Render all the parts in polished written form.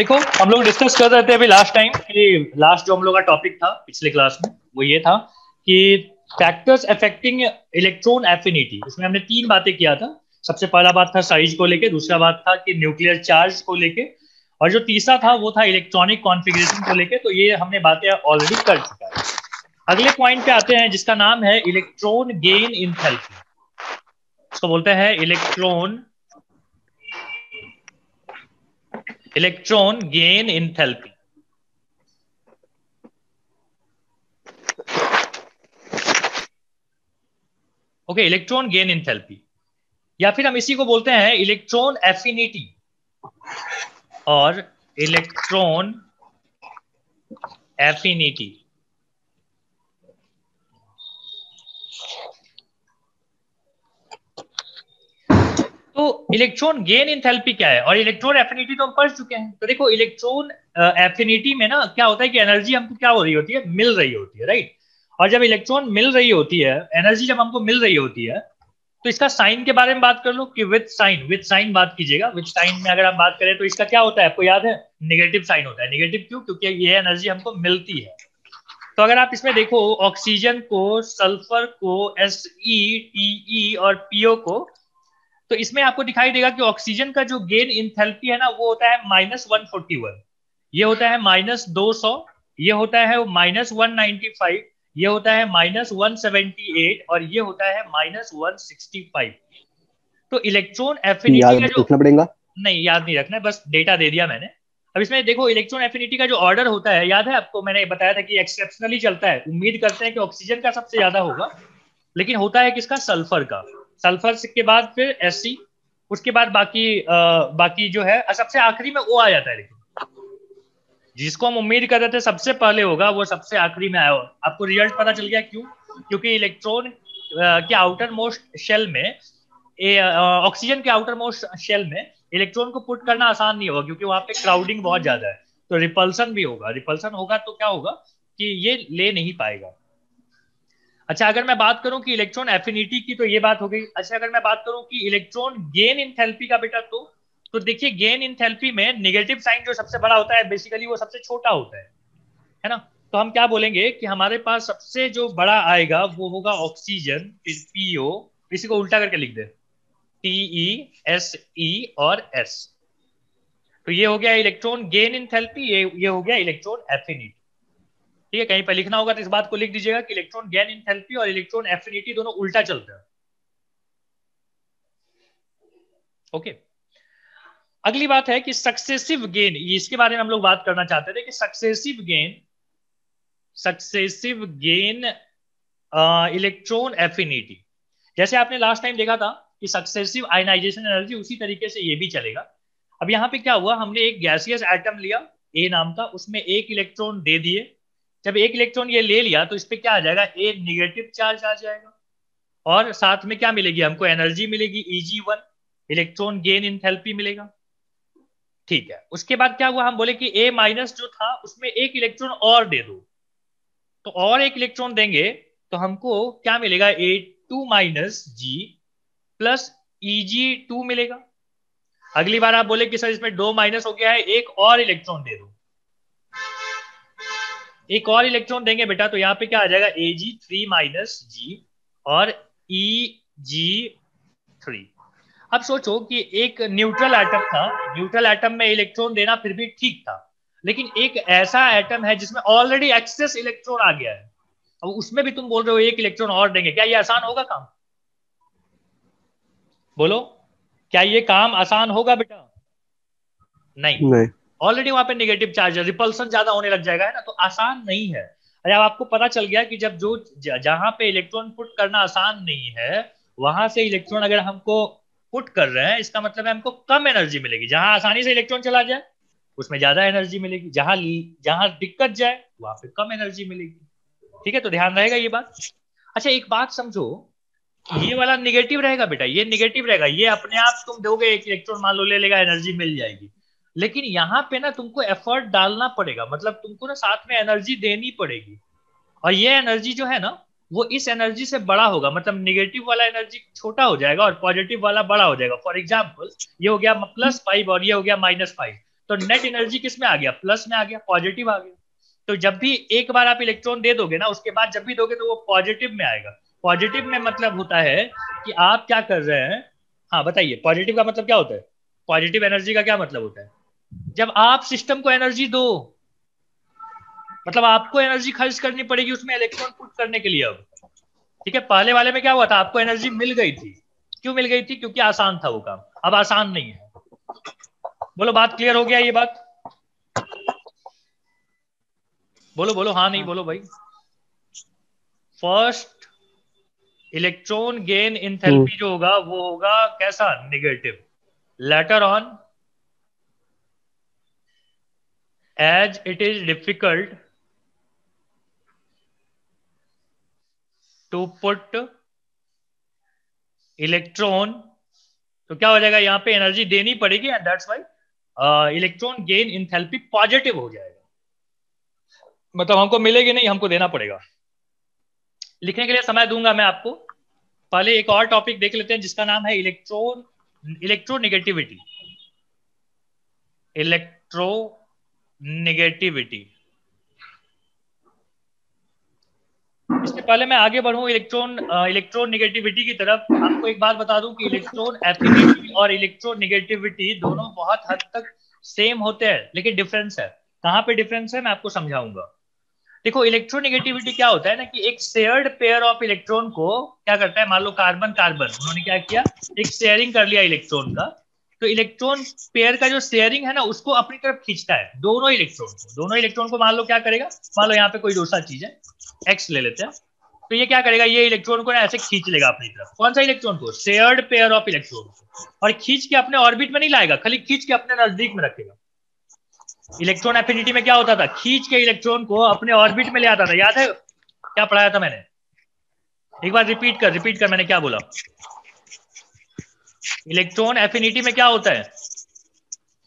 देखो, हम लोग डिस्कस कर रहे थे अभी लास्ट टाइम कि लास्ट जो हम लोग का टॉपिक था पिछले क्लास में वो ये था कि फैक्टर्स अफेक्टिंग इलेक्ट्रॉन एफिनिटी। उसमें हमने तीन बातें किया था। सबसे पहला बात था साइज को लेके, दूसरा बात था कि न्यूक्लियर चार्ज को लेके, और जो तीसरा था वो था इलेक्ट्रॉनिक कॉन्फ़िगरेशन को लेके। तो ये हमने बातें ऑलरेडी कर चुका है। अगले पॉइंट पे आते हैं जिसका नाम है इलेक्ट्रॉन गेन इंथैल्पी। इसको बोलते हैं electron gain enthalpy. Okay, electron gain enthalpy, या फिर हम इसी को बोलते हैं इलेक्ट्रॉन एफिनिटी और इलेक्ट्रॉन एफिनिटी। तो इलेक्ट्रॉन गेन इंथैल्पी क्या है और इलेक्ट्रॉन एफिनिटी तो हम पढ़ चुके हैं। तो देखो, इलेक्ट्रॉन एफिनिटी में ना क्या होता है कि एनर्जी हमको क्या हो रही होती है, मिल रही होती है, राइट। और जब इलेक्ट्रॉन मिल रही होती है, एनर्जी जब हमको मिल रही होती है, तो इसका साइन के बारे में बात कर लो कि विथ साइन बात कीजिएगा। विथ साइन में अगर हम बात करें तो इसका क्या होता है, आपको याद है? नेगेटिव साइन होता है। नेगेटिव क्यों? क्योंकि ये एनर्जी हमको मिलती है। तो अगर आप इसमें देखो, ऑक्सीजन को, सल्फर को, SE, TE और PO को, तो इसमें आपको दिखाई देगा कि ऑक्सीजन का जो गेन इंथैल्पी है ना वो होता है -141, ये होता है -200, ये होता है -195, ये होता है -178 और ये होता है -165। तो इलेक्ट्रॉन एफिनिटी याद का जो, रखना पड़ेगा। नहीं याद नहीं रखना है, बस डेटा दे दिया मैंने। अब इसमें देखो, इलेक्ट्रॉन एफिनिटी का जो ऑर्डर होता है, याद है आपको? मैंने बताया था कि एक्सेप्शनली चलता है। उम्मीद करते हैं कि ऑक्सीजन का सबसे ज्यादा होगा, लेकिन होता है किसका? सल्फर का। सल्फर के बाद फिर SC, उसके बाद बाकी जो है सबसे आखिरी में O आ जाता है। लेकिन जिसको हम उम्मीद कर रहे थे सबसे पहले होगा वो सबसे आखिरी में आया। आपको रिजल्ट पता चल गया क्यों? क्योंकि इलेक्ट्रॉन के आउटर मोस्ट शेल में, ऑक्सीजन के आउटर मोस्ट शेल में इलेक्ट्रॉन को पुट करना आसान नहीं होगा, क्योंकि वहां पे क्राउडिंग बहुत ज्यादा है। तो रिपल्सन भी होगा। रिपल्सन होगा तो क्या होगा कि ये ले नहीं पाएगा। अच्छा, अगर मैं बात करूं कि इलेक्ट्रॉन एफिनिटी की, तो ये बात हो गई। अच्छा, अगर मैं बात करूं कि इलेक्ट्रॉन गेन इंथैल्पी का बेटा, तो देखिए, गेन इंथैल्पी में नेगेटिव साइन जो सबसे बड़ा होता है, बेसिकली वो सबसे छोटा होता है ना। तो हम क्या बोलेंगे कि हमारे पास सबसे जो बड़ा आएगा वो होगा ऑक्सीजन, फिर PO, इसी को उल्टा करके लिख दे, TE, SE और S। तो ये हो गया इलेक्ट्रॉन गेन इंथैल्पी, ये हो गया इलेक्ट्रॉन एफिनिटी। ठीक है, कहीं पर लिखना होगा तो इस बात को लिख दीजिएगा कि इलेक्ट्रॉन गेन इंथैल्पी और इलेक्ट्रॉन एफिनिटी दोनों उल्टा चलते हैं। ओके, अगली बात है कि सक्सेसिव गेन, इसके बारे में हम लोग बात करना चाहते थे कि सक्सेसिव गेन इलेक्ट्रॉन एफिनिटी। जैसे आपने लास्ट टाइम देखा था कि सक्सेसिव आयनाइजेशन एनर्जी, उसी तरीके से ये भी चलेगा। अब यहाँ पे क्या हुआ, हमने एक गैसियस एटम लिया A नाम का, उसमें एक इलेक्ट्रॉन दे दिए। जब एक इलेक्ट्रॉन ये ले लिया तो इस पे क्या आ जाएगा, A निगेटिव चार्ज आ जाएगा, और साथ में क्या मिलेगी हमको? एनर्जी मिलेगी Eg1, इलेक्ट्रॉन गेन इंथैल्पी मिलेगा। ठीक है, उसके बाद क्या हुआ, हम बोले कि A- जो था उसमें एक इलेक्ट्रॉन और दे दो। तो और एक इलेक्ट्रॉन देंगे तो हमको क्या मिलेगा? A2-G प्लस Eg2 मिलेगा। अगली बार आप बोले कि सर इसमें दो माइनस हो गया है, एक और इलेक्ट्रॉन दे दो। एक और इलेक्ट्रॉन देंगे बेटा तो यहाँ पे क्या आ जाएगा? Ag3-G और Eg3। अब सोचो कि एक न्यूट्रल एटम था, न्यूट्रल एटम में इलेक्ट्रॉन देना फिर भी ठीक था, लेकिन एक ऐसा एटम है जिसमें ऑलरेडी एक्सेस इलेक्ट्रॉन आ गया है, अब उसमें भी तुम बोल रहे हो एक इलेक्ट्रॉन और देंगे, क्या ये आसान होगा काम? बोलो, क्या ये काम आसान होगा बेटा? नहीं। नहीं। ऑलरेडी वहां पे नेगेटिव चार्ज है, रिपल्सन ज्यादा होने लग जाएगा, है ना। तो आसान नहीं है। अरे अब आपको पता चल गया कि जब जो जहां पे इलेक्ट्रॉन पुट करना आसान नहीं है, वहां से इलेक्ट्रॉन अगर हमको पुट कर रहे हैं, इसका मतलब है हमको कम एनर्जी मिलेगी। जहां आसानी से इलेक्ट्रॉन चला जाए उसमें ज्यादा एनर्जी मिलेगी, जहां जहां दिक्कत जाए वहां पे कम एनर्जी मिलेगी। ठीक है, तो ध्यान रहेगा ये बात। अच्छा, एक बात समझो, ये वाला निगेटिव रहेगा बेटा, ये निगेटिव रहेगा, ये अपने आप तुम दोगे एक इलेक्ट्रॉन, मान लो ले लेगा, एनर्जी मिल जाएगी। लेकिन यहाँ पे ना तुमको एफर्ट डालना पड़ेगा, मतलब तुमको ना साथ में एनर्जी देनी पड़ेगी। और ये एनर्जी जो है ना, वो इस एनर्जी से बड़ा होगा, मतलब निगेटिव वाला एनर्जी छोटा हो जाएगा और पॉजिटिव वाला बड़ा हो जाएगा। फॉर एग्जाम्पल, ये हो गया +5 और ये हो गया -5। तो नेट एनर्जी किस में आ गया, प्लस में आ गया, पॉजिटिव आ गया। तो जब भी एक बार आप इलेक्ट्रॉन दे दोगे ना, उसके बाद जब भी दोगे तो वो पॉजिटिव में आएगा। पॉजिटिव में मतलब होता है कि आप क्या कर रहे हैं, हाँ बताइए, पॉजिटिव का मतलब क्या होता है, पॉजिटिव एनर्जी का क्या मतलब होता है, जब आप सिस्टम को एनर्जी दो, मतलब आपको एनर्जी खर्च करनी पड़ेगी उसमें इलेक्ट्रॉन पुट करने के लिए अब। ठीक है, पहले वाले में क्या हुआ था, आपको एनर्जी मिल गई थी, क्यों मिल गई थी, क्योंकि आसान था वो काम, अब आसान नहीं है। बोलो बात क्लियर हो गया ये बात, बोलो बोलो, हाँ नहीं बोलो भाई। फर्स्ट इलेक्ट्रॉन गेन इंथैल्पी जो होगा वो होगा कैसा, negative. Later on as it is difficult to put electron, तो क्या हो जाएगा, यहाँ पे एनर्जी देनी पड़ेगी and that's why electron gain enthalpy positive हो जाएगा, मतलब हमको मिलेगी नहीं, हमको देना पड़ेगा। लिखने के लिए समय दूंगा मैं आपको, पहले एक और टॉपिक देख लेते हैं जिसका नाम है इलेक्ट्रोनेगेटिविटी। इलेक्ट्रोनेगेटिविटी, इससे पहले मैं आगे बढ़ूं इलेक्ट्रोनेगेटिविटी की तरफ, आपको एक बात बता दूं कि इलेक्ट्रॉन एफिनिटी और इलेक्ट्रोनेगेटिविटी दोनों बहुत हद तक सेम होते हैं, लेकिन डिफरेंस है। कहां पे डिफरेंस है मैं आपको समझाऊंगा। देखो इलेक्ट्रोनेगेटिविटी क्या होता है ना, कि एक शेयर्ड पेयर ऑफ इलेक्ट्रॉन को क्या करता है, मान लो कार्बन कार्बन, उन्होंने क्या किया, एक शेयरिंग कर लिया इलेक्ट्रॉन का, तो इलेक्ट्रॉन पेयर का जो शेयरिंग है ना उसको अपनी तरफ खींचता है, दोनों इलेक्ट्रॉन को मान लो क्या करेगा, मान लो यहाँ पे कोई दूसरा चीज है, एक्स ले लेते हैं, तो ये क्या करेगा, ये इलेक्ट्रॉन को ना ऐसे खींच लेगा अपनी तरफ, कौन सा इलेक्ट्रॉन को, शेयर्ड पेयर ऑफ इलेक्ट्रॉन को, और खींच के अपने ऑर्बिट में नहीं लाएगा, खाली खींच के अपने नजदीक में रखेगा। इलेक्ट्रॉन एफिनिटी में क्या होता था, खींच के इलेक्ट्रॉन को अपने ऑर्बिट में ले आता था, याद है क्या पढ़ाया था मैंने, एक बार रिपीट कर मैंने क्या बोला। इलेक्ट्रॉन एफिनिटी में क्या होता है,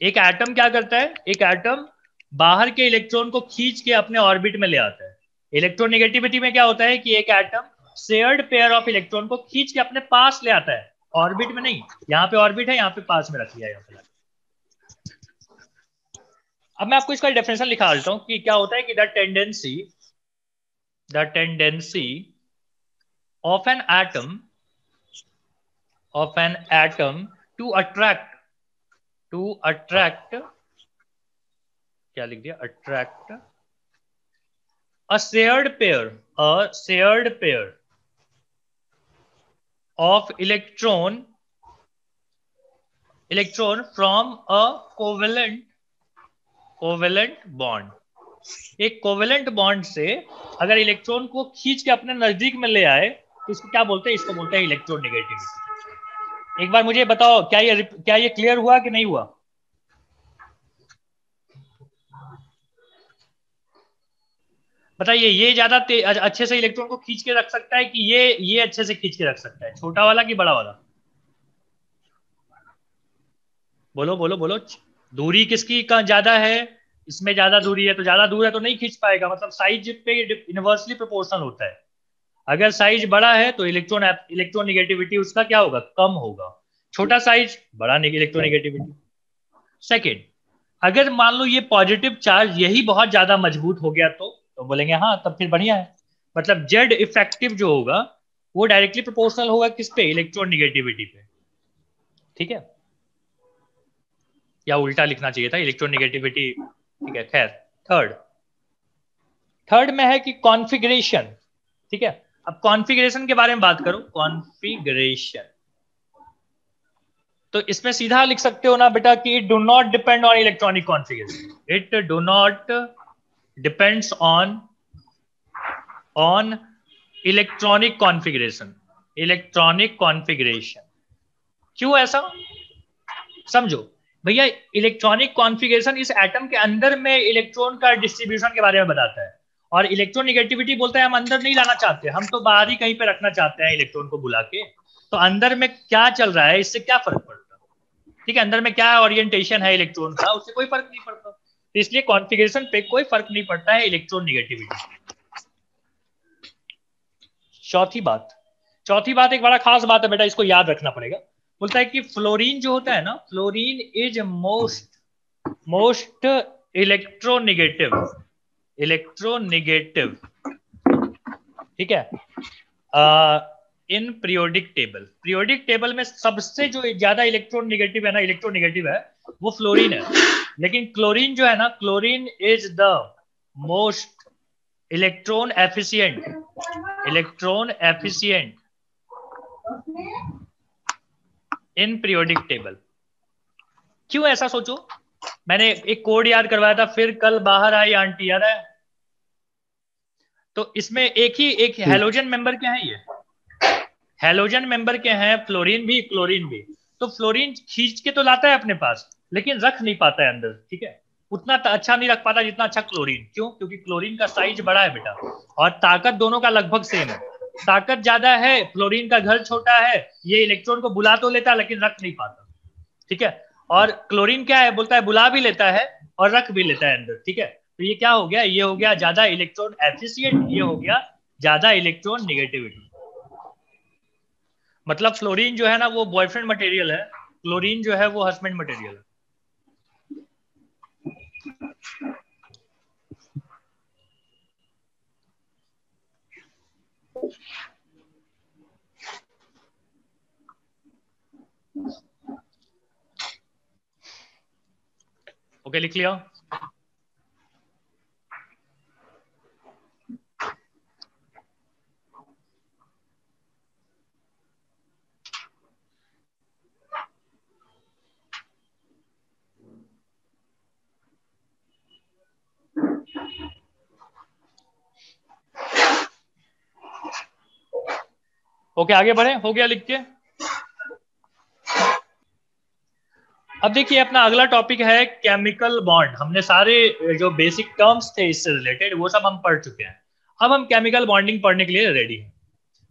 एक एटम क्या करता है, एक एटम बाहर के इलेक्ट्रॉन को खींच के अपने ऑर्बिट में ले आता है। इलेक्ट्रोनेगेटिविटी में क्या होता है कि एक atom shared pair of electron को खींच के अपने पास ले आता है, ऑर्बिट में नहीं, यहाँ पे ऑर्बिट है, यहाँ पे पास में रख लिया, यहाँ पे। अब मैं आपको इसका डेफिनेशन लिखा देता हूं कि क्या होता है कि the tendency of an atom to attract क्या लिख दिया, attract a shared pair of electron from a covalent bond. एक कोवेलेंट बॉन्ड से अगर इलेक्ट्रॉन को खींच के अपने नजदीक में ले आए तो इसको क्या बोलते हैं, इसको बोलते हैं इलेक्ट्रोनेगेटिविटी। एक बार मुझे बताओ, क्या ये क्लियर हुआ कि नहीं हुआ, बताइए। ये ज्यादा अच्छे से इलेक्ट्रॉन को खींच के रख सकता है कि ये अच्छे से खींच के रख सकता है, छोटा वाला कि बड़ा वाला, बोलो बोलो बोलो। दूरी किसकी का ज्यादा है, इसमें ज्यादा दूरी है, तो ज्यादा दूर है तो नहीं खींच पाएगा, मतलब साइज पे इनवर्सली प्रोपोर्शनल होता है। अगर साइज बड़ा है तो इलेक्ट्रोनेगेटिविटी उसका क्या होगा, कम होगा, छोटा साइज बड़ा इलेक्ट्रोनेगेटिविटी। सेकेंड, अगर मान लो ये पॉजिटिव चार्ज यही बहुत ज्यादा मजबूत हो गया तो बोलेंगे हाँ तब फिर बढ़िया है, मतलब जेड इफेक्टिव जो होगा वो डायरेक्टली प्रोपोर्शनल होगा किस पे, इलेक्ट्रोनेगेटिविटी पे। ठीक है, या उल्टा लिखना चाहिए था, इलेक्ट्रोनेगेटिविटी, ठीक है खैर। थर्ड में है कि कॉन्फ़िगरेशन। ठीक है, अब कॉन्फ़िगरेशन के बारे में बात करो, कॉन्फ़िगरेशन, तो इसमें सीधा लिख सकते हो ना बेटा कि it do not depend on electronic configuration, it do not depends on electronic configuration. क्यों ऐसा, समझो भैया, इलेक्ट्रॉनिक कॉन्फ़िगरेशन इस एटम के अंदर में इलेक्ट्रॉन का डिस्ट्रीब्यूशन के बारे में बताता है, और इलेक्ट्रोनेगेटिविटी बोलता है हम अंदर नहीं लाना चाहते, हम तो बाहर ही कहीं पे रखना चाहते हैं इलेक्ट्रॉन को बुला के, तो अंदर में क्या चल रहा है इससे क्या फर्क पड़ता है, ठीक है, अंदर में क्या ओरिएंटेशन है इलेक्ट्रॉन का उससे कोई फर्क नहीं पड़ता, तो इसलिए कॉन्फ़िगरेशन पे कोई फर्क नहीं पड़ता है इलेक्ट्रोनेगेटिविटी। चौथी बात एक बड़ा खास बात है बेटा, इसको याद रखना पड़ेगा। बोलता है कि फ्लोरीन जो होता है ना, fluorine is most electronegative, electronegative, ठीक है, in periodic table. Periodic table में सबसे जो ज्यादा इलेक्ट्रोनेगेटिव है ना, इलेक्ट्रोनेगेटिव है, वो फ्लोरीन है। लेकिन क्लोरीन जो है ना, chlorine is the most electron efficient, electron efficient in periodic table. क्यों ऐसा सोचो? मैंने एक कोड याद करवाया था, फिर कल बाहर आई आंटी, याद है? तो इसमें एक हेलोजन मेंबर क्या है? ये हेलोजन मेंबर के हैं फ्लोरीन भी, क्लोरीन भी। तो फ्लोरीन खींच के तो लाता है अपने पास, लेकिन रख नहीं पाता है अंदर, ठीक है? उतना अच्छा नहीं रख पाता जितना अच्छा क्लोरीन। क्यों? क्योंकि क्लोरीन का साइज बड़ा है बेटा, और ताकत दोनों का लगभग सेम है। ताकत ज्यादा है, फ्लोरीन का घर छोटा है, ये इलेक्ट्रॉन को बुला तो लेता है लेकिन रख नहीं पाता, ठीक है? और क्लोरीन क्या है, बोलता है बुला भी लेता है और रख भी लेता है अंदर, ठीक है? तो ये क्या हो गया? ये हो गया ज्यादा इलेक्ट्रॉन एफिशिएंट, ये हो गया ज्यादा इलेक्ट्रॉन निगेटिविटी। मतलब फ्लोरीन जो है ना वो बॉयफ्रेंड मटेरियल है, क्लोरीन जो है वो हस्बैंड मटेरियल है। ओके, लिख लिया? ओके, आगे बढ़े? हो गया लिख के? अब देखिए अपना अगला टॉपिक है केमिकल बॉन्ड। हमने सारे जो बेसिक टर्म्स थे इससे रिलेटेड वो सब हम पढ़ चुके हैं। अब हम केमिकल बॉन्डिंग पढ़ने के लिए रेडी हैं।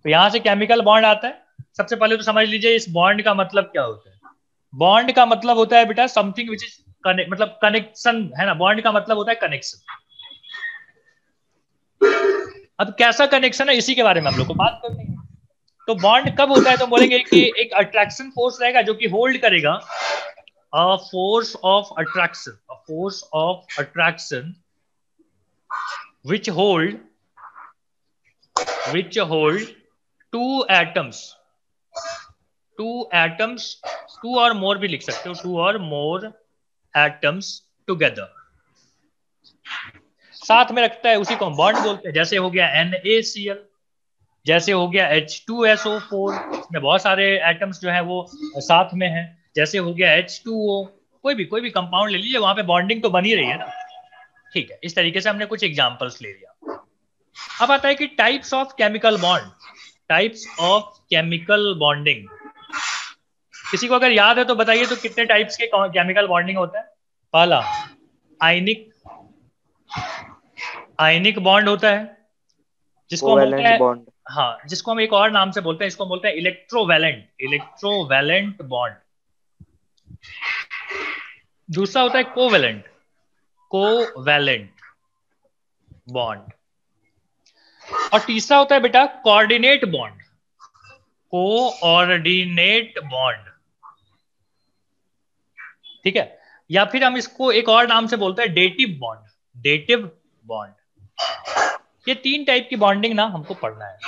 तो यहां से केमिकल बॉन्ड आता है। सबसे पहले तो समझ लीजिए इस बॉन्ड का मतलब क्या होता है। बॉन्ड का मतलब होता है बेटा समथिंग विच इज मतलब कनेक्शन, है ना? बॉन्ड का मतलब होता है कनेक्शन। अब कैसा कनेक्शन है इसी के बारे में हम लोग को बात करनी है। तो बॉन्ड कब होता है तो बोलेंगे कि एक अट्रैक्शन फोर्स रहेगा जो कि होल्ड करेगा, a force of attraction, a force of attraction which hold two atoms, two atoms, two or more भी लिख सकते हो, two or more atoms together, साथ में रखता है, उसी को हम बॉन्ड बोलते हैं। जैसे हो गया NaCl, जैसे हो गया H2SO4, इसमें बहुत सारे एटम्स जो है वो साथ में हैं। जैसे हो गया H2O, कोई भी कंपाउंड ले लीजिए, वहां पे बॉन्डिंग तो बनी रही है ना, ठीक है? इस तरीके से हमने कुछ एग्जांपल्स ले लिया। अब आता है कि types of chemical bond, types of chemical bonding. किसी को अगर याद है तो बताइए, तो कितने टाइप्स के केमिकल बॉन्डिंग होता है? पहला आयनिक, आयनिक बॉन्ड होता है, जिसको हम बोलते कोवैलेंट हैं, बॉन्ड। हाँ, जिसको हम एक और नाम से बोलते हैं, इसको बोलते हैं इलेक्ट्रोवैलेंट, इलेक्ट्रोवैलेंट बॉन्ड। दूसरा होता है कोवैलेंट, कोवैलेंट बॉन्ड। और तीसरा होता है बेटा कोऑर्डिनेट बॉन्ड, कोऑर्डिनेट बॉन्ड, ठीक है? या फिर हम इसको एक और नाम से बोलते हैं डेटिव बॉन्ड, डेटिव बॉन्ड। ये तीन टाइप की बॉन्डिंग ना हमको पढ़ना है।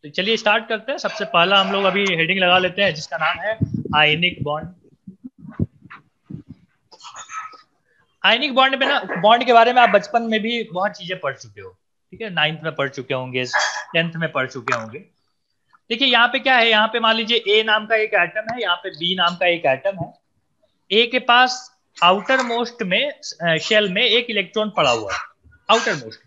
तो चलिए स्टार्ट करते हैं। सबसे पहला हम लोग अभी हेडिंग लगा लेते हैं जिसका नाम है आयनिक बॉन्ड। आयनिक बॉन्ड में ना, बॉन्ड के बारे में आप बचपन में भी बहुत चीजें पढ़ चुके हो, ठीक है? 9th में पढ़ चुके होंगे, 10th में पढ़ चुके होंगे। देखिए यहाँ पे क्या है, यहाँ पे मान लीजिए ए नाम का एक एटम है, यहाँ पे बी नाम का एक एटम है। ए के पास आउटर मोस्ट में शेल में एक इलेक्ट्रॉन पड़ा हुआ है, आउटर मोस्ट,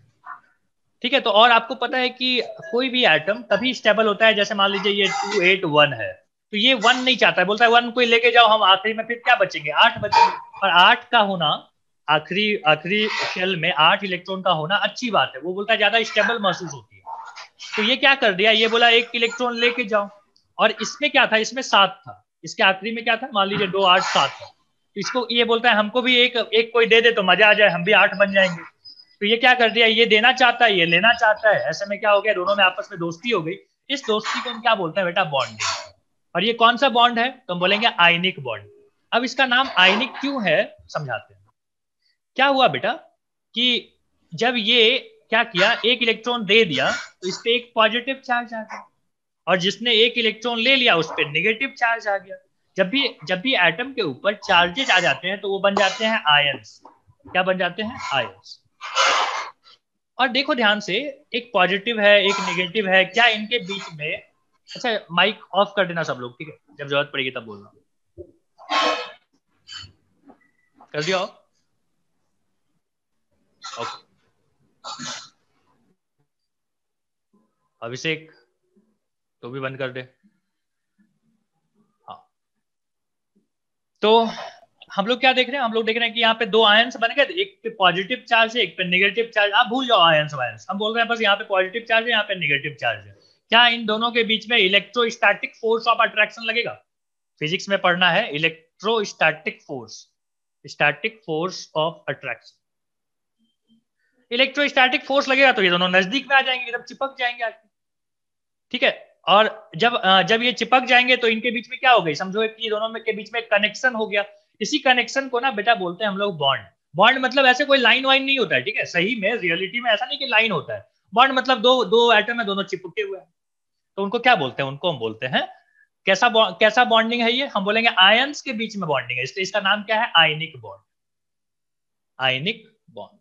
ठीक है? तो और आपको पता है कि कोई भी एटम तभी स्टेबल होता है, जैसे मान लीजिए ये 281 है, तो ये 1 नहीं चाहता है, बोलता है 1 को लेके जाओ, हम आखिरी में फिर क्या बचेंगे? 8 बचेंगे। और 8 का होना, आखिरी आखिरी शेल में 8 इलेक्ट्रॉन का होना अच्छी बात है, वो बोलता है ज्यादा स्टेबल महसूस होती है। तो ये क्या कर दिया, ये बोला एक इलेक्ट्रॉन लेके जाओ। और इसमें क्या था, इसमें 7 था, इसके आखिरी में क्या था, मान लीजिए 2 8 7 था। तो इसको ये बोलता है हमको भी एक एक कोई दे दे तो मजा आ जाए, हम भी 8 बन जाएंगे। तो ये क्या कर दिया, ये देना चाहता है, ये लेना चाहता है, ऐसे में क्या हो गया, दोनों में आपस में दोस्ती हो गई। इस दोस्ती को हम क्या बोलते हैं बेटा, बॉन्डिंग। और ये कौन सा बॉन्ड है तो हम बोलेंगे आयनिक बॉन्ड। अब इसका नाम आयनिक क्यों है समझाते हैं। क्या हुआ बेटा कि जब ये क्या किया, एक इलेक्ट्रॉन दे दिया तो इस पे एक पॉजिटिव चार्ज आ गया, और जिसने एक इलेक्ट्रॉन ले लिया उस पे नेगेटिव चार्ज आ गया। जब भी एटम के ऊपर चार्जेज आ जाते हैं तो वो बन जाते हैं आयंस। क्या बन जाते हैं? आयंस। और देखो ध्यान से, एक पॉजिटिव है एक नेगेटिव है, क्या इनके बीच में, अच्छा माइक ऑफ कर देना सब लोग, ठीक है, जब जरूरत पड़ेगी तब बोलना। कर दिया ऑफ? ओके। अभिषेक तो भी बंद कर दे। हाँ, तो हम लोग क्या देख रहे हैं, हम लोग देख रहे हैं कि यहाँ पे दो आयंस बन गए, एक पे पॉजिटिव चार्ज है एक पे नेगेटिव चार्ज। आप भूल जाओ आयंस वायंस, हम बोल रहे हैं बस यहाँ पे पॉजिटिव चार्ज है यहाँ पे नेगेटिव चार्ज है। क्या इन दोनों के बीच में इलेक्ट्रोस्टैटिक फोर्स ऑफ अट्रैक्शन लगेगा? फिजिक्स में पढ़ना है electrostatic force, static force of attraction. Electrostatic force लगेगा तो ये दोनों नजदीक में आ जाएंगे, एकदम चिपक जाएंगे आके, ठीक है। और जब ये चिपक जाएंगे तो इनके बीच में क्या हो गई, समझो कि दोनों में के बीच में कनेक्शन हो गया। इसी कनेक्शन को ना बेटा बोलते हैं हम लोग बॉन्ड। बॉन्ड मतलब ऐसे कोई लाइन वाइन नहीं होता है, ठीक है, सही में रियलिटी में ऐसा नहीं कि लाइन होता है। बॉन्ड मतलब दो दो एटम है, दोनों चिपके हुए हैं, तो उनको क्या बोलते हैं, उनको हम बोलते हैं कैसा बॉन्डिंग है ये, हम बोलेंगे आयंस के बीच में बॉन्डिंग है, इसलिए इसका नाम क्या है, आयनिक बॉन्ड। आयनिक बॉन्ड,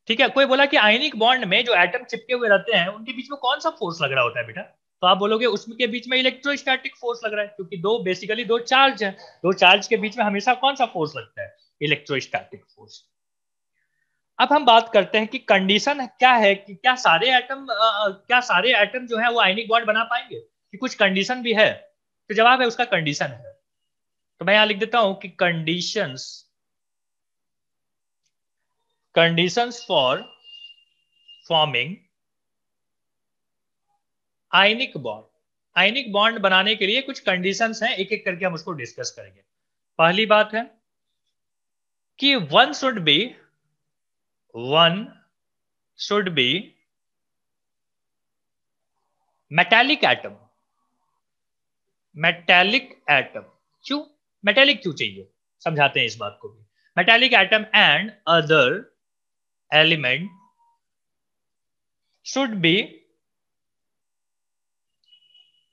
ठीक है। कोई बोला कि आयनिक बॉन्ड में जो एटम चिपके हुए रहते हैं उनके बीच में कौन सा फोर्स लग रहा होता है बेटा, तो आप बोलोगे उसके बीच में इलेक्ट्रोस्टैटिक फोर्स लग रहा है, क्योंकि बेसिकली दो चार्ज है, दो चार्ज के बीच में हमेशा कौन सा फोर्स लगता है, इलेक्ट्रोस्टैटिक फोर्स। अब हम बात करते हैं कि कंडीशन क्या है, कि क्या सारे एटम जो है वो आयनिक बॉन्ड बना पाएंगे, कि कुछ कंडीशन भी है। तो जवाब है उसका कंडीशन है। तो मैं यहां लिख देता हूं कि conditions for forming ionic bond. Ionic bond बनाने के लिए कुछ कंडीशंस हैं, एक एक करके हम उसको डिस्कस करेंगे। पहली बात है कि one should be metallic atom. Metallic atom, क्यों मेटेलिक क्यों चाहिए, समझाते हैं इस बात को भी। Metallic atom and other element should be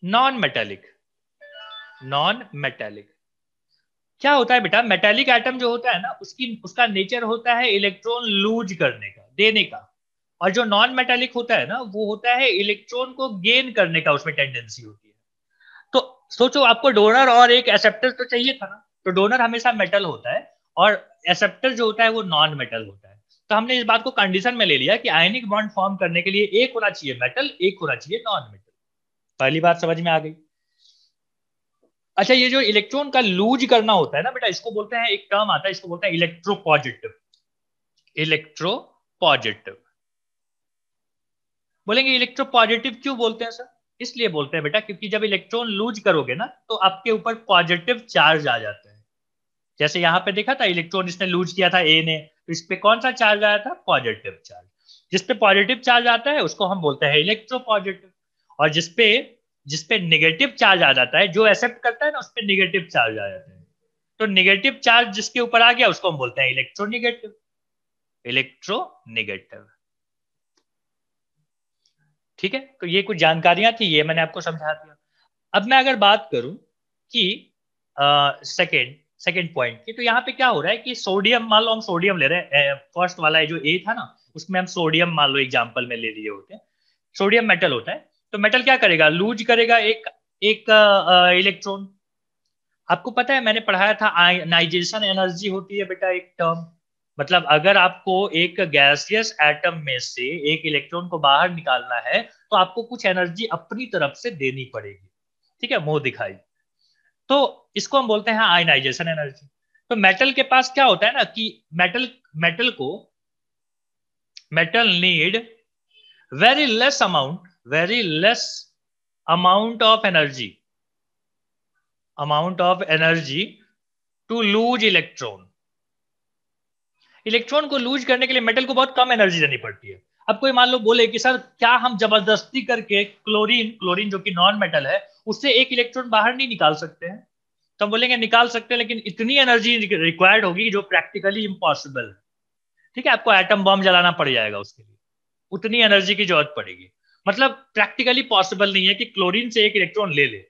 non metallic. Non metallic क्या होता है बेटा, मेटेलिक एटम जो होता है ना उसका नेचर होता है इलेक्ट्रॉन लूज करने का, देने का। और जो नॉन मेटेलिक होता है ना वो होता है इलेक्ट्रॉन को गेन करने का, उसमें टेंडेंसी होती है। तो सोचो, आपको डोनर और एक एक्सेप्टर तो चाहिए था ना, तो डोनर हमेशा मेटल होता है और एक्सेप्टर जो होता है वो नॉन मेटल होता है। तो हमने इस बात को कंडीशन में ले लिया कि आयनिक बॉन्ड फॉर्म करने के लिए एक होना चाहिए मेटल, एक होना चाहिए नॉन मेटल। पहली बात समझ में आ गई। अच्छा, ये जो इलेक्ट्रॉन का लूज करना होता है ना बेटा, इसको बोलते हैं, एक टर्म आता है इसको बोलते हैं इलेक्ट्रोपॉजिटिव। इलेक्ट्रोपॉजिटिव बोलेंगे, इलेक्ट्रोपॉजिटिव क्यों बोलते हैं सर? इसलिए बोलते हैं बेटा क्योंकि जब इलेक्ट्रॉन लूज करोगे ना तो आपके ऊपर पॉजिटिव चार्ज आ जाता है। जैसे यहाँ पे देखा था, इलेक्ट्रॉन इसने लूज किया था ए ने, तो इस पे कौन सा चार्ज आया था, पॉजिटिव चार्ज। जिसपे पॉजिटिव चार्ज आता है उसको हम बोलते हैं इलेक्ट्रोपॉजिटिव। और जिसपे नेगेटिव चार्ज आ जाता है, जो एक्सेप्ट करता है ना उस पर नेगेटिव चार्ज आ जाता है। तो नेगेटिव चार्ज जिसके ऊपर आ गया उसको हम बोलते हैं इलेक्ट्रोनेगेटिव। इलेक्ट्रोनेगेटिव, ठीक है। तो ये कुछ जानकारियां थी, ये मैंने आपको समझा दिया। अब मैं अगर बात करूं कि सेकेंड सेकेंड पॉइंट की, तो यहाँ पे क्या हो रहा है कि सोडियम, मान लो हम सोडियम ले रहे हैं, फर्स्ट वाला है जो ए था ना, उसमें हम सोडियम मान लो एग्जाम्पल में ले लिए होते हैं। सोडियम मेटल होता है, तो मेटल क्या करेगा, लूज करेगा एक एक इलेक्ट्रॉन। आपको पता है मैंने पढ़ाया था आयनाइजेशन एनर्जी होती है बेटा एक टर्म। मतलब अगर आपको एक गैसियस एटम में से एक इलेक्ट्रॉन को बाहर निकालना है तो आपको कुछ एनर्जी अपनी तरफ से देनी पड़ेगी, ठीक है, मुंह दिखाई। तो इसको हम बोलते हैं आयनाइजेशन एनर्जी। तो मेटल के पास क्या होता है ना कि metal metal need very very less amount of energy to lose electron. Electron को लूज करने के लिए मेटल को बहुत कम एनर्जी देनी पड़ती है। अब कोई मान लो बोले कि सर क्या हम जबरदस्ती करके क्लोरीन क्लोरीन जो कि नॉन मेटल है उससे एक इलेक्ट्रॉन बाहर नहीं निकाल सकते हैं? तो हम बोलेंगे निकाल सकते हैं, लेकिन इतनी एनर्जी रिक्वायर्ड होगी जो प्रैक्टिकली इम्पॉसिबल है। ठीक है, आपको एटम बॉम्ब जलाना पड़ जाएगा उसके लिए, उतनी एनर्जी की जरूरत पड़ेगी। मतलब प्रैक्टिकली पॉसिबल नहीं है कि क्लोरीन से एक इलेक्ट्रॉन ले ले।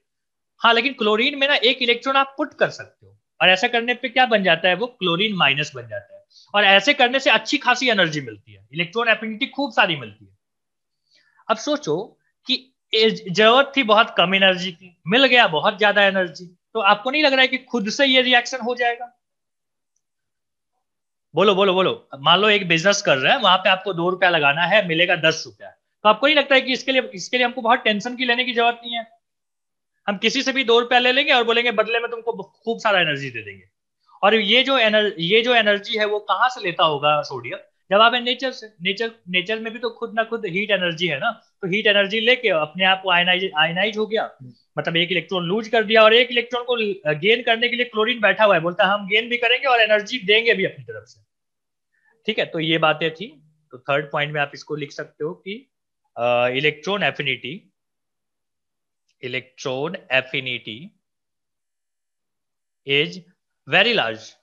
हाँ, लेकिन क्लोरीन में ना एक इलेक्ट्रॉन आप पुट कर सकते हो, और ऐसा करने पे क्या बन जाता है, वो क्लोरीन माइनस बन जाता है। और ऐसे करने से अच्छी खासी एनर्जी मिलती है, इलेक्ट्रॉन एफिनिटी खूब सारी मिलती है। अब सोचो कि जरूरत थी बहुत कम एनर्जी की, मिल गया बहुत ज्यादा एनर्जी, तो आपको नहीं लग रहा है कि खुद से ये रिएक्शन हो जाएगा? बोलो बोलो बोलो। मान लो एक बिजनेस कर रहे हैं, वहां पे आपको 2 रुपया लगाना है, मिलेगा 10 रुपया, तो आपको नहीं लगता है कि इसके लिए हमको बहुत टेंशन की लेने की जरूरत नहीं है? हम किसी से भी 2 रुपया ले लेंगे और बोलेंगे बदले में तुमको खूब सारा एनर्जी दे देंगे। और ये जो एनर्जी है वो कहाँ से लेता होगा सोडियम? जब आप नेचर से, नेचर में भी तो खुद ना खुद हीट एनर्जी है ना, तो हीट एनर्जी लेके अपने आप को आयनाइज हो गया, मतलब एक इलेक्ट्रॉन लूज कर दिया, और एक इलेक्ट्रॉन को गेन करने के लिए क्लोरीन बैठा हुआ है, बोलता है हम गेन भी करेंगे और एनर्जी देंगे भी अपनी तरफ से। ठीक है, तो ये बातें थी। तो थर्ड पॉइंट में आप इसको लिख सकते हो कि electron affinity, electron affinity is very large.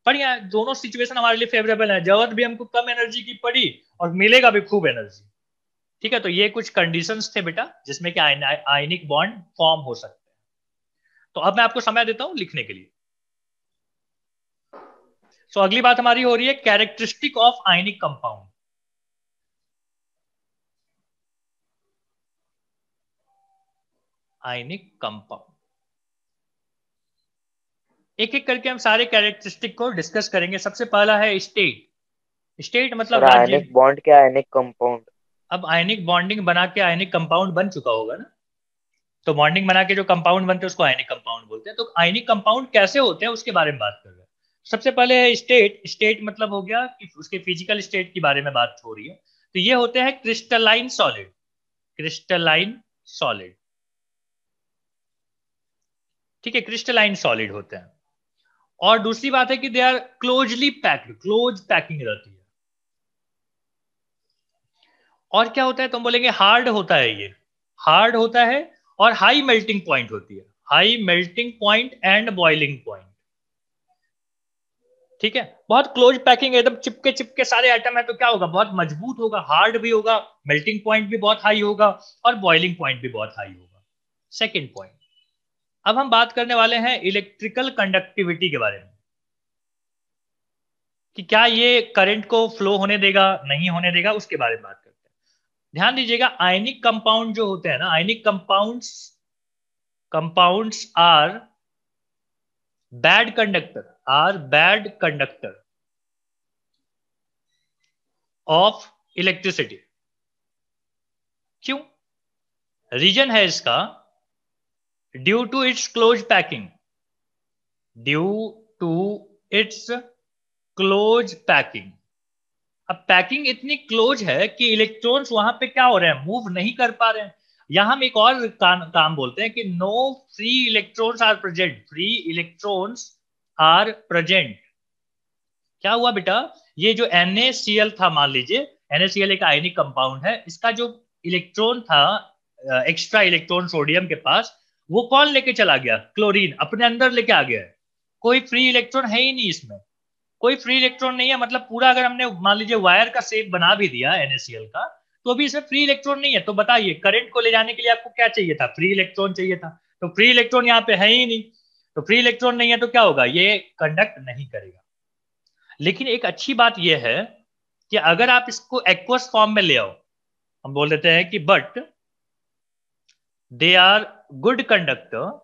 बढ़िया, दोनों सिचुएशन हमारे लिए फेवरेबल है, जरूरत भी हमको कम एनर्जी की पड़ी और मिलेगा भी खूब एनर्जी। ठीक है, तो ये कुछ कंडीशंस थे बेटा जिसमें कि आयनिक बॉन्ड फॉर्म हो सकते हैं। तो अब मैं आपको समय देता हूं लिखने के लिए। तो अगली बात हमारी हो रही है characteristic of ionic compound. Ionic compound, एक एक करके हम सारे कैरेक्टरिस्टिक को डिस्कस करेंगे। सबसे पहला है स्टेट। स्टेट सर मतलब आयनिक राज्य। बॉन्ड क्या आयनिक कंपाउंड? अब आयनिक बॉन्डिंग बना के आयनिक कंपाउंड बन चुका होगा ना, तो बॉन्डिंग बना के जो कंपाउंड बनते हैं उसको आयनिक कंपाउंड बोलते हैं। तो आयनिक कंपाउंड कैसे होते हैं उसके बारे में बात कर रहे हैं। सबसे पहले है स्टेट। स्टेट मतलब हो गया कि उसके फिजिकल स्टेट के बारे में बात हो रही है। तो ये होते हैं क्रिस्टलाइन सॉलिड, क्रिस्टलाइन सॉलिड। ठीक है, क्रिस्टलाइन सॉलिड होते हैं। और दूसरी बात है कि they are closely packed, close packing रहती है। और क्या होता है, तुम बोलेंगे हार्ड होता है, ये हार्ड होता है, और हाई मेल्टिंग पॉइंट होती है, high melting point and boiling point. ठीक है, बहुत क्लोज पैकिंग, एकदम चिपके चिपके सारे आइटम है, तो क्या होगा, बहुत मजबूत होगा, हार्ड भी होगा, मेल्टिंग पॉइंट भी बहुत हाई होगा, और बॉइलिंग पॉइंट भी बहुत हाई होगा। Second point. अब हम बात करने वाले हैं इलेक्ट्रिकल कंडक्टिविटी के बारे में, कि क्या ये करंट को फ्लो होने देगा नहीं होने देगा, उसके बारे में बात करते हैं। ध्यान दीजिएगा, आयनिक कंपाउंड जो होते हैं ना, ionic compounds, compounds are bad conductor, are bad conductor of electricity. क्यों? रीजन है इसका, due to its close packing, due to its close packing. अब पैकिंग इतनी क्लोज है कि इलेक्ट्रॉन्स वहां पे क्या हो रहे हैं, मूव नहीं कर पा रहे हैं। यहां हम एक और काम बोलते हैं कि no free electrons are present, free electrons are present. क्या हुआ बेटा, ये जो NaCl था, मान लीजिए NaCl एक आयनिक कंपाउंड है, इसका जो इलेक्ट्रॉन था, एक्स्ट्रा इलेक्ट्रॉन सोडियम के पास, वो कौन लेके चला गया, क्लोरीन अपने अंदर लेके आ गया है। कोई फ्री इलेक्ट्रॉन है ही नहीं इसमें, कोई फ्री इलेक्ट्रॉन नहीं है। मतलब पूरा अगर हमने मान लीजिए वायर का शेप बना भी दिया NaCl का, तो अभी इसमें फ्री इलेक्ट्रॉन नहीं है। तो बताइए, करंट को ले जाने के लिए आपको क्या चाहिए था, फ्री इलेक्ट्रॉन चाहिए था। तो फ्री इलेक्ट्रॉन यहाँ पे है ही नहीं, तो फ्री इलेक्ट्रॉन नहीं है तो क्या होगा, ये कंडक्ट नहीं करेगा। लेकिन एक अच्छी बात यह है कि अगर आप इसको एक्वस फॉर्म में ले आओ, हम बोल देते हैं कि but they are good conductor,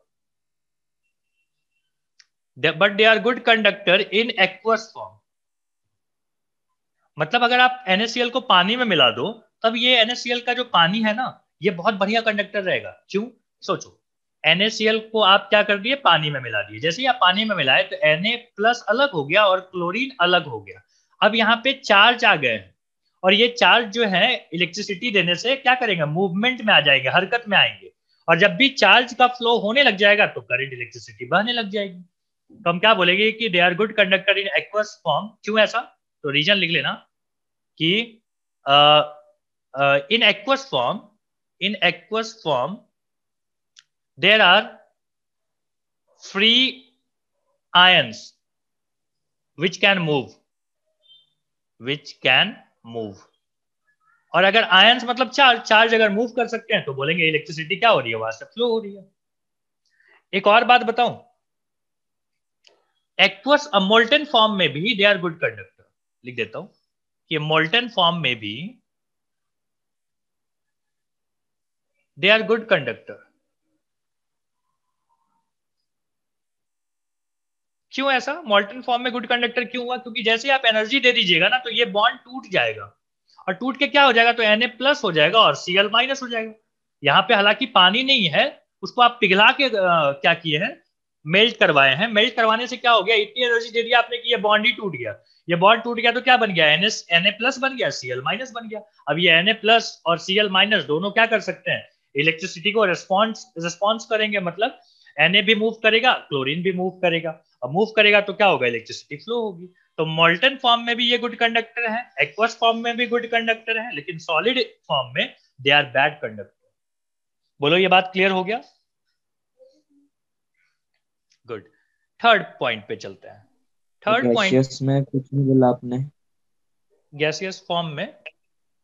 but they are good conductor in aqueous form. मतलब अगर आप NaCl को पानी में मिला दो, तब ये NaCl का जो पानी है ना, ये बहुत बढ़िया कंडक्टर रहेगा। क्यों? सोचो, NaCl को आप क्या कर दिए, पानी में मिला दिए, जैसे ही आप पानी में मिलाए तो Na+ अलग हो गया और क्लोरीन अलग हो गया। अब यहाँ पे चार्ज आ गए हैं, और ये चार्ज जो है इलेक्ट्रिसिटी देने से क्या करेंगे, मूवमेंट में आ जाएंगे, हरकत में आएंगे। और जब भी चार्ज का फ्लो होने लग जाएगा तो करंट, इलेक्ट्रिसिटी बहने लग जाएगी। तो हम क्या बोलेंगे कि they are good conductor in aqueous form. क्यों ऐसा? तो रीजन लिख लेना कि in aqueous form, in aqueous form there are free ions which can move. और अगर आयंस मतलब चार्ज अगर मूव कर सकते हैं तो बोलेंगे इलेक्ट्रिसिटी क्या हो रही है, वहां से फ्लो हो रही है। एक और बात बताऊं, एक्वस मोल्टन फॉर्म में भी दे आर गुड कंडक्टर। लिख देता हूं कि मोल्टन फॉर्म में भी दे आर गुड कंडक्टर। क्यों ऐसा मोल्टन फॉर्म में गुड कंडक्टर क्यों हुआ? क्योंकि जैसे आप एनर्जी दे दीजिएगा ना तो ये बॉन्ड टूट जाएगा, और टूट के क्या हो जाएगा, तो Na+ हो जाएगा और Cl- हो जाएगा। यहाँ पे हालांकि पानी नहीं है, उसको आप पिघला के क्या किए हैं, मेल्ट करवाए हैं। मेल्ट करवाने से क्या हो गया, इतनी एनर्जी दे दिया आपने कि ये बॉन्ड ही टूट गया। ये बॉन्ड टूट गया तो क्या बन गया, Na+ बन गया, Cl- बन गया। अब ये Na+ और Cl- दोनों क्या कर सकते हैं, इलेक्ट्रिसिटी को रिस्पॉन्स करेंगे। मतलब Na भी मूव करेगा, क्लोरीन भी मूव करेगा। अब मूव करेगा तो क्या होगा, इलेक्ट्रिसिटी फ्लो होगी। तो मोल्टन फॉर्म में भी ये गुड कंडक्टर है, एक्वस फॉर्म में भी गुड कंडक्टर है, लेकिन सॉलिड फॉर्म में दे आर बैड कंडक्टर। बोलो ये बात क्लियर हो गया? गुड। थर्ड पॉइंट पे चलते हैं। थर्ड पॉइंट, गैसियस में कुछ नहीं बोला आपने। गैसियस फॉर्म में,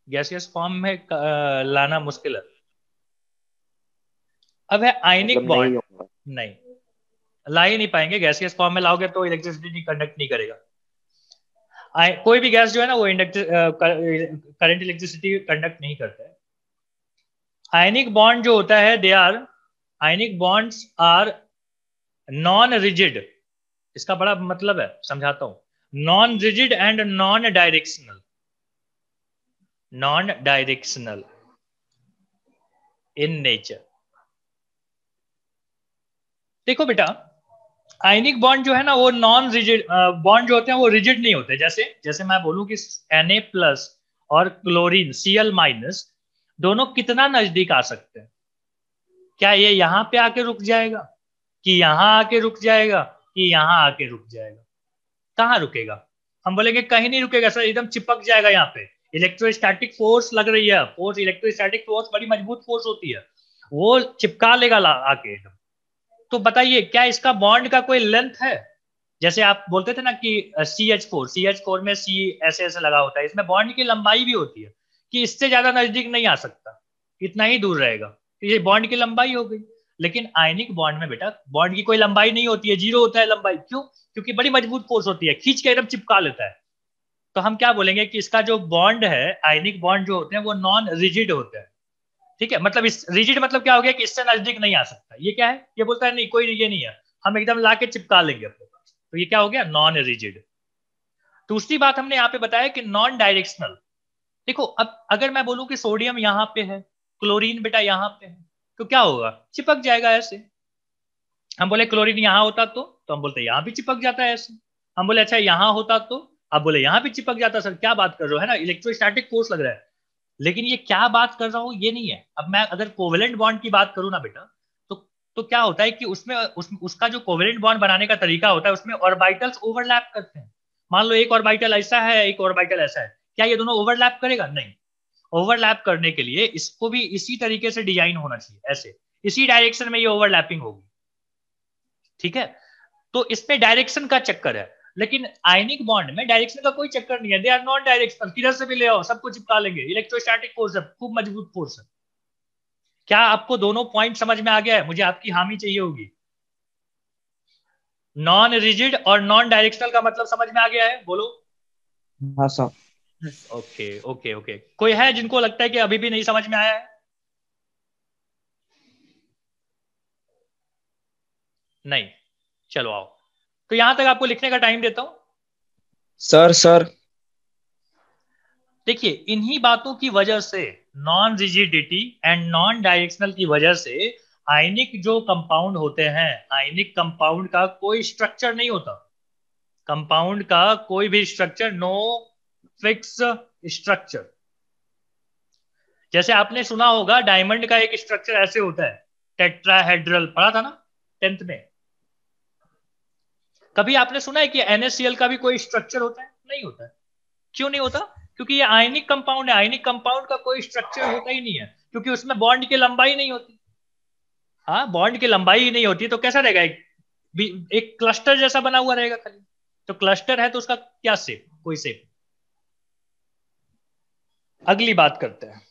गैसियस फॉर्म में लाना मुश्किल है। अब है आयनिक मतलब बॉन्ड। नहीं होगा। नहीं, ला ही नहीं पाएंगे, गैसियस फॉर्म में लाओगे तो इलेक्ट्रिसिटी कंडक्ट नहीं करेगा। कोई भी गैस जो है ना वो करंट इलेक्ट्रिसिटी कंडक्ट नहीं करता है। आयनिक बॉन्ड जो होता है, they are, ionic bonds are non rigid. इसका बड़ा मतलब है, समझाता हूं। Non rigid and non directional. Non directional in nature. देखो बेटा, आयनिक बॉन्ड जो है ना वो नॉन रिजिड बॉन्ड जो होते हैं वो रिजिड नहीं होते। जैसे जैसे मैं बोलूं कि Na+ और क्लोरीन Cl- दोनों कितना नजदीक आ सकते हैं, क्या ये यहां पे आके रुक जाएगा, कि यहां आके रुक जाएगा, कि यहां आके रुक जाएगा? कहाँ रुकेगा? हम बोलेंगे कहीं नहीं रुकेगा सर, एकदम चिपक जाएगा यहाँ पे। इलेक्ट्रोस्टैटिक फोर्स लग रही है, फोर्स, इलेक्ट्रोस्टैटिक फोर्स बड़ी मजबूत फोर्स होती है, वो चिपका लेगा आके एकदम। तो बताइए क्या इसका बॉन्ड का कोई लेंथ है? जैसे आप बोलते थे ना कि CH4 में सी ऐसे ऐसे लगा होता है, इसमें बॉन्ड की लंबाई भी होती है कि इससे ज्यादा नजदीक नहीं आ सकता, इतना ही दूर रहेगा। तो ये बॉन्ड की लंबाई हो गई। लेकिन आयनिक बॉन्ड में बेटा बॉन्ड की कोई लंबाई नहीं होती है, जीरो होता है लंबाई। क्यों? क्योंकि बड़ी मजबूत फोर्स होती है, खींच के एकदम चिपका लेता है। तो हम क्या बोलेंगे कि इसका जो बॉन्ड है, आयनिक बॉन्ड जो होते हैं वो नॉन रिजिड होते हैं। ठीक है, मतलब इस रिजिड मतलब क्या हो गया कि इससे नजदीक नहीं आ सकता। ये क्या है, ये बोलता है नहीं कोई ये नहीं है, हम एकदम ला के चिपका लेंगे अपने पास। तो ये क्या हो गया, नॉन रिजिड। दूसरी बात हमने यहाँ पे बताया कि नॉन डायरेक्शनल। देखो अब अगर मैं बोलूं कि सोडियम यहाँ पे है, क्लोरीन बेटा यहाँ पे है, तो क्या होगा, चिपक जाएगा ऐसे। हम बोले क्लोरीन यहाँ होता तो हम बोलते यहाँ भी चिपक जाता है ऐसे। हम बोले अच्छा यहाँ होता तो, आप बोले यहाँ भी चिपक जाता। सर क्या बात कर रहे हो, है ना, इलेक्ट्रोस्टैटिक फोर्स लग रहा है। लेकिन ये क्या बात कर रहा हूँ ये नहीं है। अब मैं अगर कोवेलेंट बॉन्ड की बात करूँ ना बेटा, तो तो क्या होता है कि उसमें उसका जो कोवेलेंट बॉन्ड बनाने का तरीका होता है, उसमें ऑर्बिटल्स ओवरलैप करते हैं। मान लो एक ऑर्बिटल ऐसा है, एक ऑर्बिटल ऐसा है, क्या ये दोनों ओवरलैप करेगा? नहीं। ओवरलैप करने के लिए इसको भी इसी तरीके से डिजाइन होना चाहिए, ऐसे इसी डायरेक्शन में ये ओवरलैपिंग होगी। ठीक है, तो इसमें डायरेक्शन का चक्कर है। लेकिन आयनिक बॉन्ड में डायरेक्शन का कोई चक्कर नहीं है, दे आर नॉन डायरेक्शनल, किधर से भी ले आओ सबको चिपका लेंगे। इलेक्ट्रोस्टैटिक फोर्स है, खूब मजबूत फोर्स है। क्या आपको दोनों पॉइंट समझ में आ गया है? मुझे आपकी हामी चाहिए होगी। नॉन रिजिड और नॉन डायरेक्शनल का मतलब समझ में आ गया है, बोलो। हाँ सर। ओके ओके ओके, कोई है जिनको लगता है कि अभी भी नहीं समझ में आया है? नहीं, चलो आओ, तो यहां तक आपको लिखने का टाइम देता हूं। Sir sir. देखिए इन्हीं बातों की वजह से, non rigidity and non directional की वजह से, आयनिक जो कंपाउंड होते हैं, आयनिक कंपाउंड का कोई स्ट्रक्चर नहीं होता। कंपाउंड का कोई भी स्ट्रक्चर, नो फिक्स स्ट्रक्चर। जैसे आपने सुना होगा डायमंड का एक स्ट्रक्चर ऐसे होता है, टेट्राहेड्रल, पढ़ा था ना 10th में। कभी आपने सुना है कि NaCl का भी कोई स्ट्रक्चर होता है? नहीं होता है। क्यों नहीं होता? क्योंकि ये आयनिक कंपाउंड है, आयनिक कंपाउंड का कोई स्ट्रक्चर होता ही नहीं है, क्योंकि उसमें बॉन्ड की लंबाई नहीं होती। हाँ, बॉन्ड की लंबाई ही नहीं होती तो कैसा रहेगा, एक क्लस्टर जैसा बना हुआ रहेगा खाली। तो क्लस्टर है तो उसका क्या शेप, कोई शेप। अगली बात करते हैं।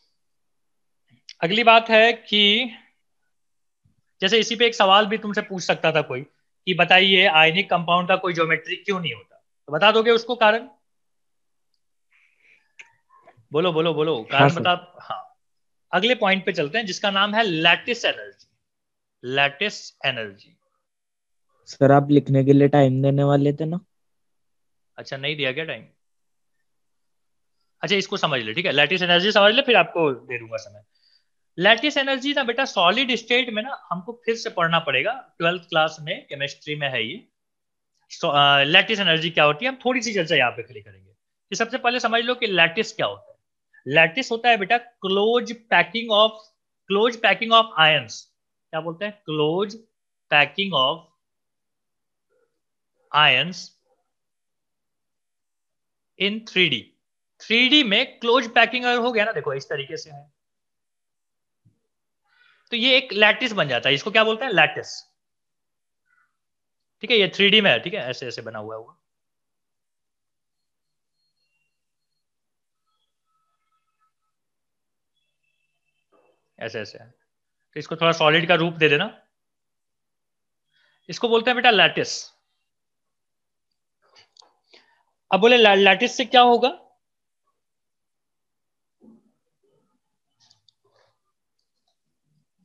अगली बात है कि जैसे इसी पे एक सवाल भी तुमसे पूछ सकता था कोई, कि बताइए आयनिक कंपाउंड का कोई ज्योमेट्री क्यों नहीं होता, तो बता दोगे उसको कारण। बोलो बोलो बोलो, हाँ कारण सर। बता। हाँ, अगले पॉइंट पे चलते हैं जिसका नाम है lattice energy. Lattice energy. Sir आप लिखने के लिए टाइम देने वाले थे ना। अच्छा, नहीं दिया क्या टाइम। अच्छा, इसको समझ ले, ठीक है, लैटिस एनर्जी समझ ले, फिर आपको दे दूंगा समय। लैटिस एनर्जी ना बेटा सॉलिड स्टेट में ना हमको फिर से पढ़ना पड़ेगा, 12th क्लास में केमिस्ट्री में है ये। लैटिस एनर्जी क्या होती है, हम थोड़ी सी चर्चा यहाँ पे खड़ी करेंगे। कि सबसे पहले समझ लो कि लैटिस क्या होता है। लैटिस होता है बेटा क्लोज पैकिंग ऑफ आयंस। क्या बोलते हैं, close packing of ions in 3D। 3D में क्लोज पैकिंग अगर हो गया ना, देखो इस तरीके से है, तो ये एक लैटिस बन जाता है। इसको क्या बोलते हैं, लैटिस। ठीक है, ये 3D में है, ठीक है, ऐसे ऐसे बना हुआ है। ऐसे ऐसे है, तो इसको थोड़ा सॉलिड का रूप दे देना। इसको बोलते हैं बेटा लैटिस। अब बोले लैटिस से क्या होगा।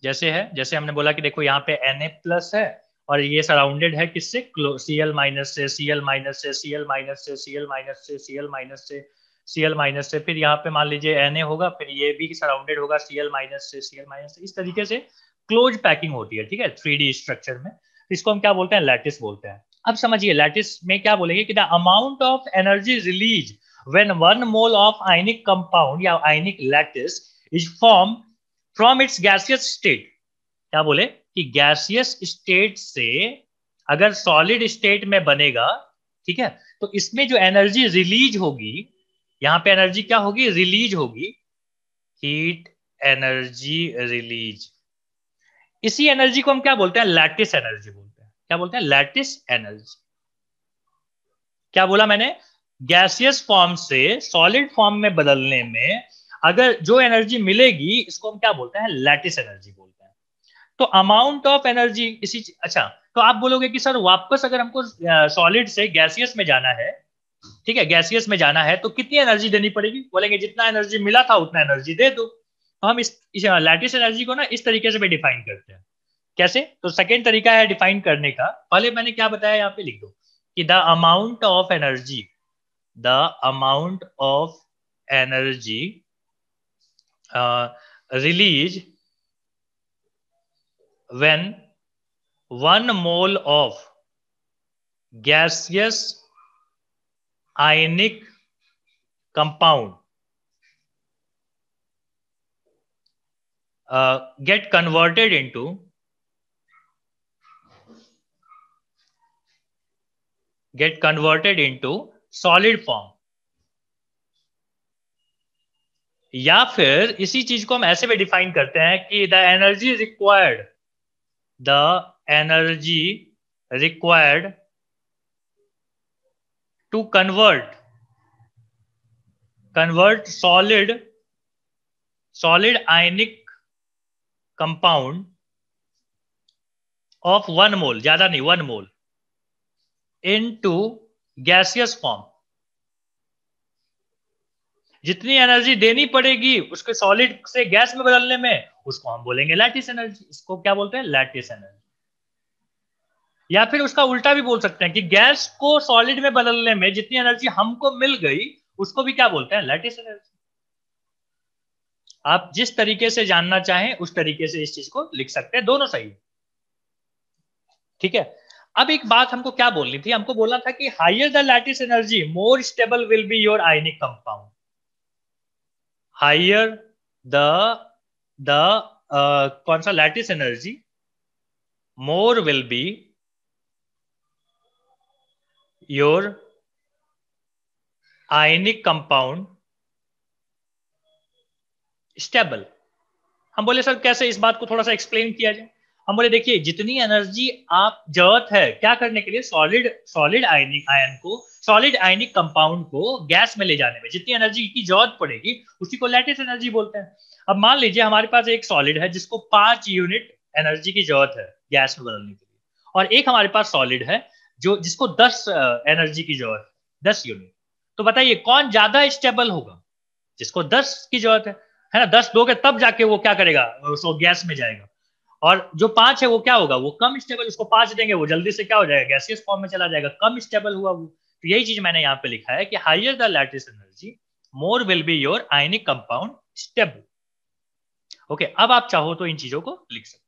जैसे है, जैसे हमने बोला कि देखो यहाँ पे Na प्लस है, और ये सराउंडेड है किससे, Cl माइनस से, Cl माइनस से, Cl माइनस से, Cl माइनस से, Cl माइनस से, Cl माइनस से, फिर यहाँ पे मान लीजिए Na होगा, फिर ये भी सराउंडेड होगा Cl माइनस से, Cl माइनस से। इस तरीके से क्लोज पैकिंग होती है, ठीक है, 3D स्ट्रक्चर में। इसको हम क्या बोलते हैं, लैटिस बोलते हैं। अब समझिए लैटिस में क्या बोलेंगे कि the amount of energy release when 1 mole of ionic compound या ionic lattice is form from its gaseous state. क्या बोले कि गैसियस स्टेट से अगर सॉलिड स्टेट में बनेगा, ठीक है, तो इसमें जो एनर्जी रिलीज होगी, यहां पे एनर्जी क्या होगी, रिलीज होगी, हीट एनर्जी रिलीज। इसी एनर्जी को हम क्या बोलते हैं, लैटिस एनर्जी बोलते हैं। क्या बोलते हैं, लैटिस एनर्जी। क्या बोला मैंने, गैसियस फॉर्म से सॉलिड फॉर्म में बदलने में अगर जो एनर्जी मिलेगी, इसको हम क्या बोलते हैं, लैटिस एनर्जी बोलते हैं। तो अमाउंट ऑफ एनर्जी इसी, अच्छा, तो आप बोलोगे कि सर वापस अगर हमको सॉलिड से गैसियस में जाना है, ठीक है, गैसियस में जाना है तो कितनी एनर्जी देनी पड़ेगी, बोलेंगे जितना एनर्जी मिला था उतना एनर्जी दे दो। तो हम इस लैटिस एनर्जी को ना इस तरीके से भी डिफाइन करते हैं। कैसे, तो सेकेंड तरीका है डिफाइन करने का, पहले मैंने क्या बताया यहाँ पे लिख दो, कि the amount of energy, the amount of energy release when 1 mole of gaseous ionic compound get converted into solid form। या फिर इसी चीज को हम ऐसे भी डिफाइन करते हैं कि the energy required to convert solid ionic compound of 1 mole, ज्यादा नहीं, 1 मोल, इनटू गैसियस फॉर्म। जितनी एनर्जी देनी पड़ेगी उसके सॉलिड से गैस में बदलने में, उसको हम बोलेंगे लैटिस एनर्जी। इसको क्या बोलते हैं, लैटिस एनर्जी। या फिर उसका उल्टा भी बोल सकते हैं कि गैस को सॉलिड में बदलने में जितनी एनर्जी हमको मिल गई, उसको भी क्या बोलते हैं, लैटिस एनर्जी। आप जिस तरीके से जानना चाहें उस तरीके से इस चीज को लिख सकते हैं, दोनों सही है। ठीक है, अब एक बात हमको क्या बोलनी थी, हमको बोलना था कि higher the lattice energy more stable will be your ionic compound. Higher the the कौन सा, lattice energy, more will be your ionic compound stable. हम बोले सर कैसे, इस बात को थोड़ा सा एक्सप्लेन किया जाए। हम बोले देखिए जितनी एनर्जी आप जरूरत है क्या करने के लिए, सॉलिड सॉलिड आयनिक आयन को, सॉलिड आयनिक कंपाउंड को गैस में ले जाने में जितनी एनर्जी की जरूरत पड़ेगी उसी को लैटिस एनर्जी बोलते हैं। अब मान लीजिए हमारे पास एक सॉलिड है जिसको 5 यूनिट एनर्जी की जरूरत है गैस में बदलने के लिए, और एक हमारे पास सॉलिड है जो जिसको 10 एनर्जी की जरूरत है, 10 यूनिट। तो बताइए कौन ज्यादा स्टेबल होगा? जिसको 10 की जरूरत है ना, 10 दोगे तब जाके वो क्या करेगा, उसको गैस में जाएगा। और जो 5 है वो क्या होगा, वो कम स्टेबल, उसको 5 देंगे वो जल्दी से क्या हो जाएगा, गैसियस फॉर्म में चला जाएगा, कम स्टेबल हुआ वो। तो यही चीज मैंने यहाँ पे लिखा है कि higher the lattice energy more will be your ionic compound stable. Okay, अब आप चाहो तो इन चीजों को लिख सकते